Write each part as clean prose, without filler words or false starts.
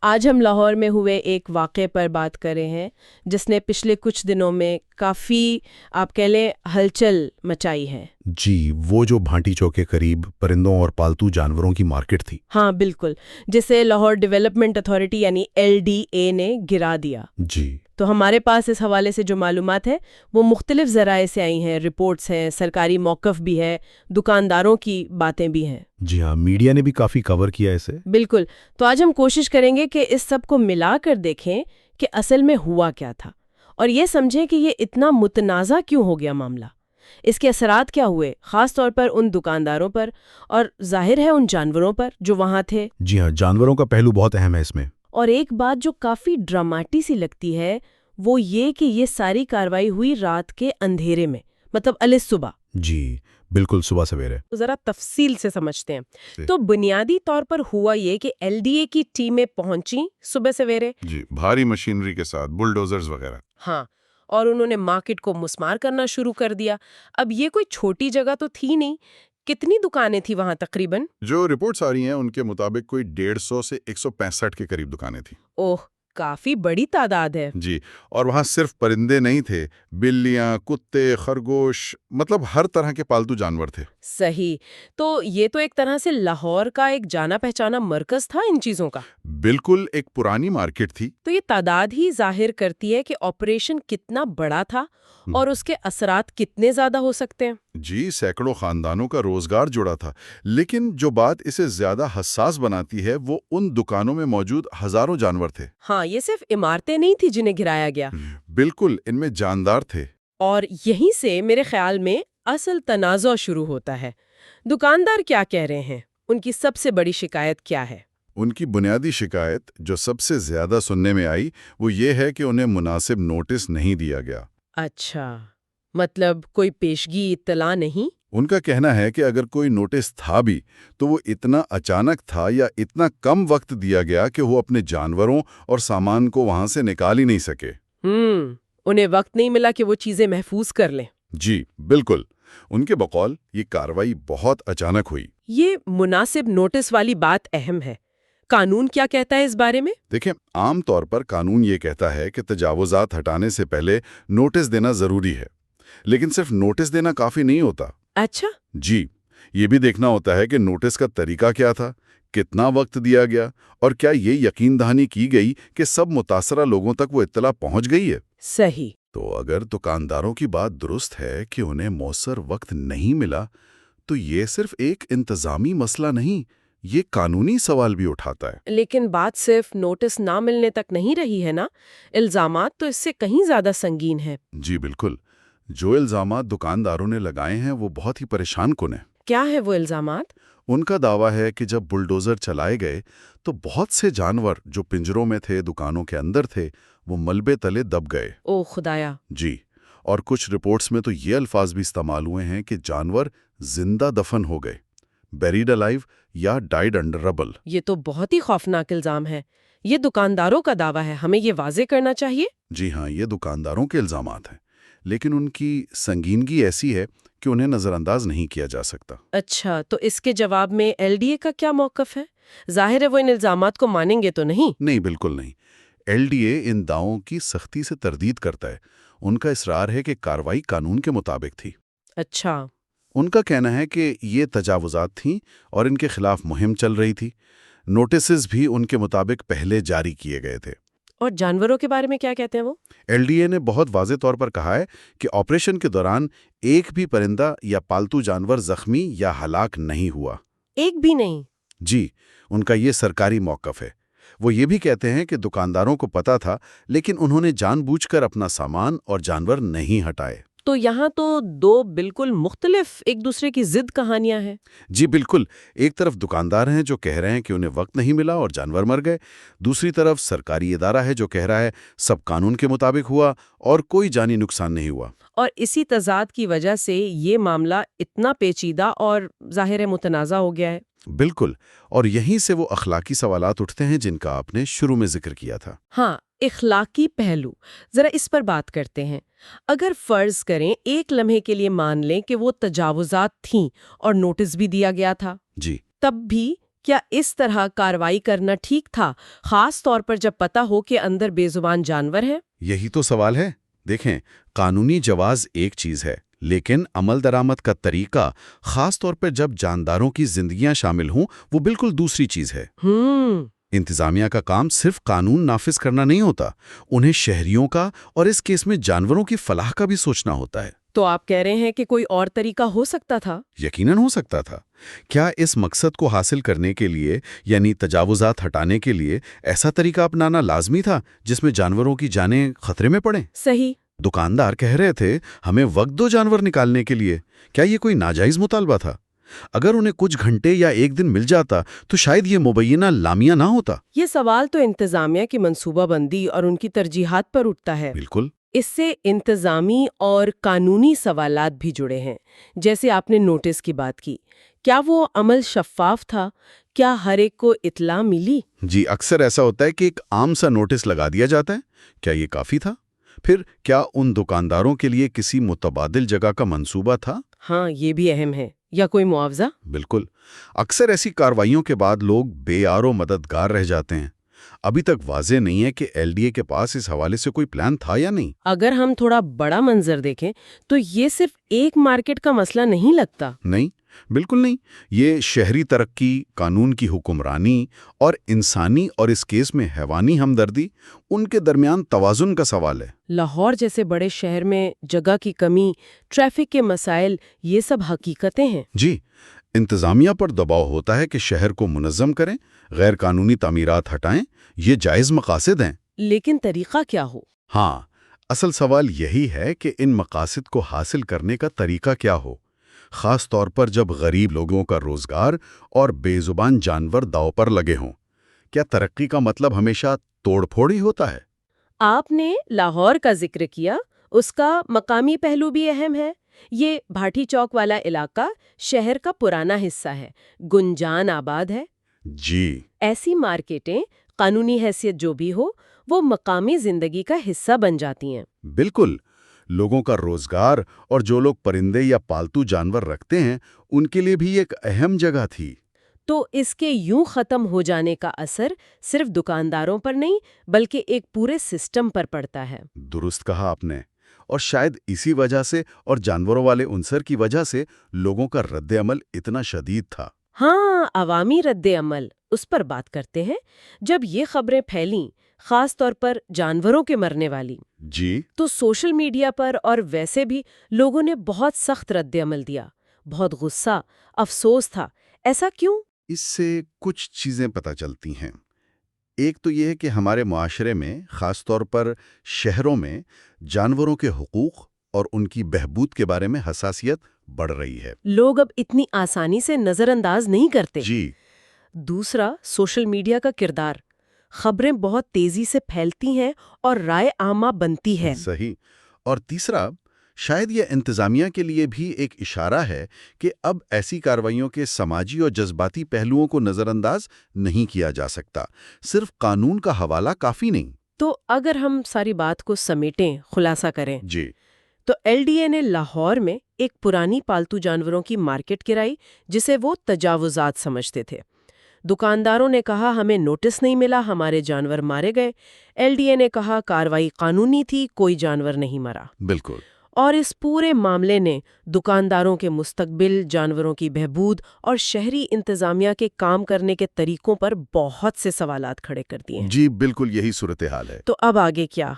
آج ہم لاہور میں ہوئے ایک واقعے پر بات کر رہے ہیں جس نے پچھلے کچھ دنوں میں کافی آپ کہہ لیں ہلچل مچائی ہے۔ جی، وہ جو بھانٹی چوک کے قریب پرندوں اور پالتو جانوروں کی مارکیٹ تھی۔ ہاں بالکل، جسے لاہور ڈیولپمنٹ اتھارٹی یعنی LDA نے گرا دیا۔ جی تو ہمارے پاس اس حوالے سے جو معلومات ہے وہ مختلف ذرائع سے آئی ہیں، رپورٹس ہیں، سرکاری موقف بھی ہے، دکانداروں کی باتیں بھی ہیں۔ جی ہاں، میڈیا نے بھی کافی کور کیا اسے۔ بالکل، تو آج ہم کوشش کریں گے کہ اس سب کو ملا کر دیکھیں کہ اصل میں ہوا کیا تھا، اور یہ سمجھیں کہ یہ اتنا متنازع کیوں ہو گیا معاملہ، اس کے اثرات کیا ہوئے، خاص طور پر ان دکانداروں پر اور ظاہر ہے ان جانوروں پر جو وہاں تھے۔ جی ہاں، جانوروں کا پہلو بہت اہم ہے اس میں۔ اور ایک بات جو کافی ڈراماٹی سی لگتی ہے وہ یہ کہ یہ ساری کاروائی ہوئی رات کے اندھیرے میں، مطلب علیہ صبح۔ جی بالکل، صبح سویرے۔ ذرا تفصیل سے سمجھتے ہیں تو بنیادی طور پر ہوا یہ کہ LDA کی ٹیمیں پہنچیں صبح سویرے، جی، بھاری مشینری کے ساتھ، بلڈوزرز وغیرہ۔ ہاں، اور انہوں نے مارکیٹ کو مسمار کرنا شروع کر دیا۔ اب یہ کوئی چھوٹی جگہ تو تھی نہیں، کتنی دکانیں تھی وہاں تقریباً؟ جو رپورٹس آ رہی ہیں ان کے مطابق کوئی 150 سے 165 کے قریب دکانیں تھیں۔ اوہ، کافی بڑی تعداد ہے۔ جی، اور وہاں صرف پرندے نہیں تھے، بلیاں، کتے، خرگوش، مطلب ہر طرح کے پالتو جانور تھے۔ صحیح، تو یہ تو ایک طرح سے لاہور کا ایک جانا پہچانا مرکز تھا ان چیزوں کا۔ بالکل، ایک پرانی مارکیٹ تھی۔ تو یہ تعداد ہی ظاہر کرتی ہے کہ آپریشن کتنا بڑا تھا اور اس کے اثرات کتنے زیادہ ہو سکتے ہیں۔ جی، سینکڑوں خاندانوں کا روزگار جڑا تھا، لیکن جو بات اسے زیادہ حساس بناتی ہے وہ ان دکانوں میں موجود ہزاروں جانور تھے۔ ہاں، یہ صرف عمارتیں نہیں تھی جنہیں گرایا گیا، بالکل، ان میں جاندار تھے۔ اور یہیں سے میرے خیال میں اصل تنازع شروع ہوتا ہے۔ دکاندار کیا کہہ رہے ہیں؟ ان کی سب سے بڑی شکایت کیا ہے؟ ان کی بنیادی شکایت جو سب سے زیادہ سننے میں آئی وہ یہ ہے کہ انہیں مناسب نوٹس نہیں دیا گیا۔ اچھا، مطلب کوئی پیشگی اطلاع نہیں؟ ان کا کہنا ہے کہ اگر کوئی نوٹس تھا بھی تو وہ اتنا اچانک تھا یا اتنا کم وقت دیا گیا کہ وہ اپنے جانوروں اور سامان کو وہاں سے نکال ہی نہیں سکے۔ انہیں وقت نہیں ملا کہ وہ چیزیں محفوظ کر لیں۔ جی بالکل، ان کے بقول یہ کارروائی بہت اچانک ہوئی۔ یہ مناسب نوٹس والی بات اہم ہے۔ قانون کیا کہتا ہے اس بارے میں؟ دیکھیں، عام طور پر قانون یہ کہتا ہے کہ تجاوزات ہٹانے سے پہلے نوٹس دینا ضروری ہے، لیکن صرف نوٹس دینا کافی نہیں ہوتا۔ اچھا، جی، یہ بھی دیکھنا ہوتا ہے کہ نوٹس کا طریقہ کیا تھا، کتنا وقت دیا گیا، اور کیا یہ یقین دہانی کی گئی کہ سب متاثرہ لوگوں تک وہ اطلاع پہنچ گئی ہے۔ صحیح۔ تو اگر دکانداروں کی بات درست ہے کہ انہیں مؤثر وقت نہیں ملا، تو یہ صرف ایک انتظامی مسئلہ نہیں، یہ قانونی سوال بھی اٹھاتا ہے۔ لیکن بات صرف نوٹس نہ ملنے تک نہیں رہی ہے نا، الزامات تو اس سے کہیں زیادہ سنگین ہیں۔ جی بالکل، جو الزامات دکانداروں نے لگائے ہیں وہ بہت ہی پریشان کن ہیں۔ کیا ہے وہ الزامات؟ ان کا دعویٰ ہے کہ جب بلڈوزر چلائے گئے تو بہت سے جانور جو پنجروں میں تھے، دکانوں کے اندر تھے، وہ ملبے تلے دب گئے۔ او خدایا! جی، اور کچھ رپورٹس میں تو یہ الفاظ بھی استعمال ہوئے ہیں کہ جانور زندہ دفن ہو گئے، بیریڈ الائیو یا ڈائیڈ انڈر ربل۔ یہ تو بہت ہی خوفناک الزام ہے۔ یہ دکانداروں کا دعویٰ ہے، ہمیں یہ واضح کرنا چاہیے۔ جی ہاں، یہ دکانداروں کے الزامات ہیں، لیکن ان کی سنگینگی ایسی ہے کہ انہیں نظر انداز نہیں کیا جا سکتا۔ اچھا، تو اس کے جواب میں LDA کا کیا موقف ہے؟ ظاہر ہے وہ ان الزامات کو مانیں گے تو نہیں؟ نہیں، بالکل نہیں۔ LDA ان دعووں کی سختی سے تردید کرتا ہے۔ ان کا اصرار ہے کہ کارروائی قانون کے مطابق تھی۔ اچھا، ان کا کہنا ہے کہ یہ تجاوزات تھیں اور ان کے خلاف مہم چل رہی تھی۔ نوٹسز بھی ان کے مطابق پہلے جاری کیے گئے تھے۔ اور جانوروں کے بارے میں کیا کہتے ہیں وہ؟ LDA نے بہت واضح طور پر کہا ہے کہ آپریشن کے دوران ایک بھی پرندہ یا پالتو جانور زخمی یا ہلاک نہیں ہوا۔ ایک بھی نہیں؟ جی، ان کا یہ سرکاری موقف ہے۔ وہ یہ بھی کہتے ہیں کہ دکانداروں کو پتا تھا، لیکن انہوں نے جان بوجھ کر اپنا سامان اور جانور نہیں ہٹائے۔ تو یہاں تو دو بالکل مختلف ایک دوسرے کی ضد کہانیاں ہیں۔ جی بالکل، ایک طرف دکاندار ہیں جو کہہ رہے ہیں کہ انہیں وقت نہیں ملا اور جانور مر گئے، دوسری طرف سرکاری ادارہ ہے جو کہہ رہا ہے سب قانون کے مطابق ہوا اور کوئی جانی نقصان نہیں ہوا۔ اور اسی تضاد کی وجہ سے یہ معاملہ اتنا پیچیدہ اور ظاہر متنازع ہو گیا ہے۔ بالکل، اور یہیں سے وہ اخلاقی سوالات اٹھتے ہیں جن کا آپ نے شروع میں ذکر کیا تھا۔ ہاں، اخلاقی پہلو، ذرا اس پر بات کرتے ہیں۔ اگر فرض کریں ایک لمحے کے لیے مان لیں کہ وہ تجاوزات تھیں اور نوٹس بھی دیا گیا تھا، جی، تب بھی کیا اس طرح کارروائی کرنا ٹھیک تھا، خاص طور پر جب پتہ ہو کہ اندر بے زبان جانور ہے؟ یہی تو سوال ہے۔ دیکھیں، قانونی جواز ایک چیز ہے، لیکن عمل درآمد کا طریقہ، خاص طور پر جب جانداروں کی زندگیاں شامل ہوں، وہ بالکل دوسری چیز ہے۔ انتظامیہ کا کام صرف قانون نافذ کرنا نہیں ہوتا، انہیں شہریوں کا اور اس کیس میں جانوروں کی فلاح کا بھی سوچنا ہوتا ہے۔ تو آپ کہہ رہے ہیں کہ کوئی اور طریقہ ہو سکتا تھا؟ یقیناً ہو سکتا تھا۔ کیا اس مقصد کو حاصل کرنے کے لیے، یعنی تجاوزات ہٹانے کے لیے، ایسا طریقہ اپنانا لازمی تھا جس میں جانوروں کی جانیں خطرے میں پڑیں؟ صحیح۔ دکاندار کہہ رہے تھے ہمیں وقت دو جانور نکالنے کے لیے۔ کیا یہ کوئی ناجائز مطالبہ تھا؟ اگر انہیں کچھ گھنٹے یا ایک دن مل جاتا تو شاید یہ مبینہ لامیہ نہ ہوتا۔ یہ سوال تو انتظامیہ کی منصوبہ بندی اور ان کی ترجیحات پر اٹھتا ہے۔ بالکل۔ اس سے انتظامی اور قانونی سوالات بھی جڑے ہیں، جیسے آپ نے نوٹس کی بات کی۔ کیا وہ عمل شفاف تھا؟ کیا ہر ایک کو اطلاع ملی؟ جی، اکثر ایسا ہوتا ہے کہ ایک عام سا نوٹس لگا دیا جاتا ہے۔ کیا یہ کافی تھا؟ پھر کیا ان دکانداروں کے لیے کسی متبادل جگہ کا منصوبہ تھا؟ ہاں، یہ بھی اہم ہے۔ یا کوئی معاوضہ؟ بالکل۔ اکثر ایسی کارروائیوں کے بعد لوگ بے یار و مددگار رہ جاتے ہیں۔ ابھی تک واضح نہیں ہے کہ ایل ڈی اے کے پاس اس حوالے سے کوئی پلان تھا یا نہیں۔ اگر ہم تھوڑا بڑا منظر دیکھیں تو یہ صرف ایک مارکیٹ کا مسئلہ نہیں لگتا۔ نہیں، بالکل نہیں۔ یہ شہری ترقی، قانون کی حکمرانی اور انسانی اور اس کیس میں حیوانی ہمدردی، ان کے درمیان توازن کا سوال ہے۔ لاہور جیسے بڑے شہر میں جگہ کی کمی، ٹریفک کے مسائل، یہ سب حقیقتیں ہیں۔ جی، انتظامیہ پر دباؤ ہوتا ہے کہ شہر کو منظم کریں، غیر قانونی تعمیرات ہٹائیں، یہ جائز مقاصد ہیں۔ لیکن طریقہ کیا ہو؟ ہاں، اصل سوال یہی ہے کہ ان مقاصد کو حاصل کرنے کا طریقہ کیا ہو، خاص طور پر جب غریب لوگوں کا روزگار اور بے زبان جانور داؤ پر لگے ہوں۔ کیا ترقی کا مطلب ہمیشہ توڑ پھوڑ ہی ہوتا ہے؟ آپ نے لاہور کا ذکر کیا، اس کا مقامی پہلو بھی اہم ہے۔ یہ بھاٹی چوک والا علاقہ شہر کا پرانا حصہ ہے، گنجان آباد ہے۔ جی، ایسی مارکیٹیں، قانونی حیثیت جو بھی ہو، وہ مقامی زندگی کا حصہ بن جاتی ہیں۔ بالکل۔ لوگوں کا روزگار اور جو لوگ پرندے یا پالتو جانور رکھتے ہیں، ان کے لیے بھی ایک اہم جگہ تھی۔ تو اس کے یوں ختم ہو جانے کا اثر صرف دکانداروں پر نہیں بلکہ ایک پورے سسٹم پر پڑتا ہے۔ درست کہا آپ نے، اور شاید اسی وجہ سے اور جانوروں والے عنصر کی وجہ سے لوگوں کا رد عمل اتنا شدید تھا۔ ہاں، عوامی رد عمل، اس پر بات کرتے ہیں۔ جب یہ خبریں پھیلیں، خاص طور پر جانوروں کے مرنے والی، جی، تو سوشل میڈیا پر اور ویسے بھی لوگوں نے بہت سخت رد عمل دیا، بہت غصہ، افسوس تھا۔ ایسا کیوں؟ اس سے کچھ چیزیں پتہ چلتی ہیں۔ ایک تو یہ ہے کہ ہمارے معاشرے میں، خاص طور پر شہروں میں، جانوروں کے حقوق اور ان کی بہبود کے بارے میں حساسیت بڑھ رہی ہے۔ لوگ اب اتنی آسانی سے نظر انداز نہیں کرتے۔ جی، دوسرا، سوشل میڈیا کا کردار۔ خبریں بہت تیزی سے پھیلتی ہیں اور رائے عامہ بنتی ہے۔ صحیح۔ اور تیسرا، شاید یہ انتظامیہ کے لیے بھی ایک اشارہ ہے کہ اب ایسی کارروائیوں کے سماجی اور جذباتی پہلوؤں کو نظر انداز نہیں کیا جا سکتا، صرف قانون کا حوالہ کافی نہیں۔ تو اگر ہم ساری بات کو سمیٹیں، خلاصہ کریں، جی، تو ایل ڈی اے نے لاہور میں ایک پرانی پالتو جانوروں کی مارکیٹ گرائی جسے وہ تجاوزات سمجھتے تھے۔ دکانداروں نے کہا ہمیں نوٹس نہیں ملا، ہمارے جانور مارے گئے۔ ایل ڈی اے نے کہا کارروائی قانونی تھی، کوئی جانور نہیں مرا۔ بالکل۔ اور اس پورے معاملے نے دکانداروں کے مستقبل، جانوروں کی بہبود اور شہری انتظامیہ کے کام کرنے کے طریقوں پر بہت سے سوالات کھڑے کر دیے ہیں۔ جی، بالکل یہی صورتحال ہے۔ تو اب آگے کیا؟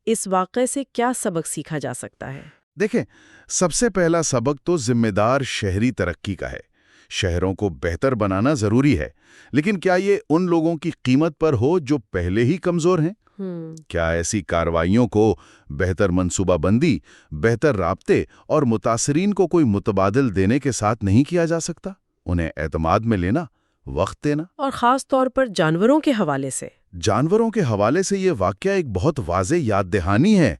اس واقعے سے کیا سبق سیکھا جا سکتا ہے؟ دیکھیں، سب سے پہلا سبق تو ذمہ دار شہری ترقی کا ہے۔ شہروں کو بہتر بنانا ضروری ہے، لیکن کیا یہ ان لوگوں کی قیمت پر ہو جو پہلے ہی کمزور ہیں؟ کیا ایسی کارروائیوں کو بہتر منصوبہ بندی، بہتر رابطے اور متاثرین کو کوئی متبادل دینے کے ساتھ نہیں کیا جا سکتا؟ انہیں اعتماد میں لینا، وقت دینا۔ اور خاص طور پر جانوروں کے حوالے سے۔ جانوروں کے حوالے سے یہ واقعہ ایک بہت واضح یاد دہانی ہے،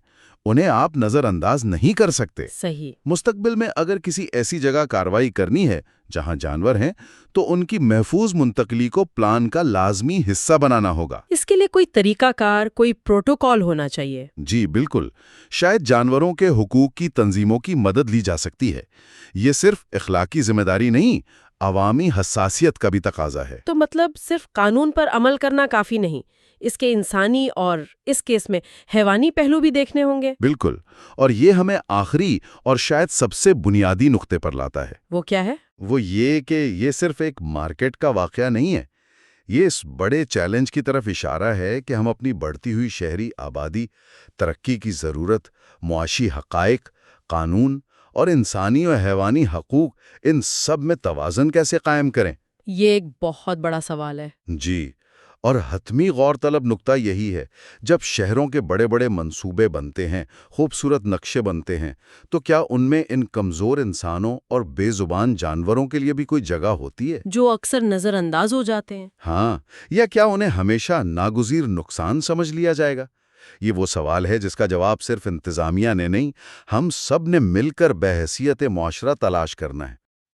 انہیں آپ نظر انداز نہیں کر سکتے۔ صحیح۔ مستقبل میں اگر کسی ایسی جگہ کارروائی کرنی ہے جہاں جانور ہیں تو ان کی محفوظ منتقلی کو پلان کا لازمی حصہ بنانا ہوگا۔ اس کے لیے کوئی طریقہ کار، کوئی پروٹوکول ہونا چاہیے۔ جی بالکل۔ شاید جانوروں کے حقوق کی تنظیموں کی مدد لی جا سکتی ہے۔ یہ صرف اخلاقی ذمہ داری نہیں، عوامی حساسیت کا بھی تقاضا ہے۔ تو مطلب صرف قانون پر عمل کرنا کافی نہیں، اس کے انسانی اور اس کیس میں حیوانی پہلو بھی دیکھنے ہوں گے۔ بالکل، اور یہ ہمیں آخری اور شاید سب سے بنیادی نقطے پر لاتا ہے۔ وہ کیا ہے؟ وہ یہ کہ یہ صرف ایک مارکیٹ کا واقعہ نہیں ہے، یہ اس بڑے چیلنج کی طرف اشارہ ہے کہ ہم اپنی بڑھتی ہوئی شہری آبادی، ترقی کی ضرورت، معاشی حقائق، قانون اور انسانی و حیوانی حقوق، ان سب میں توازن کیسے قائم کریں۔ یہ ایک بہت بڑا سوال ہے۔ جی، اور حتمی غور طلب نقطہ یہی ہے، جب شہروں کے بڑے بڑے منصوبے بنتے ہیں، خوبصورت نقشے بنتے ہیں، تو کیا ان میں ان کمزور انسانوں اور بے زبان جانوروں کے لیے بھی کوئی جگہ ہوتی ہے؟ جو اکثر نظر انداز ہو جاتے ہیں۔ ہاں، یا کیا انہیں ہمیشہ ناگزیر نقصان سمجھ لیا جائے گا؟ یہ وہ سوال ہے جس کا جواب صرف انتظامیہ نے نہیں، ہم سب نے مل کر بحیثیت معاشرہ تلاش کرنا ہے۔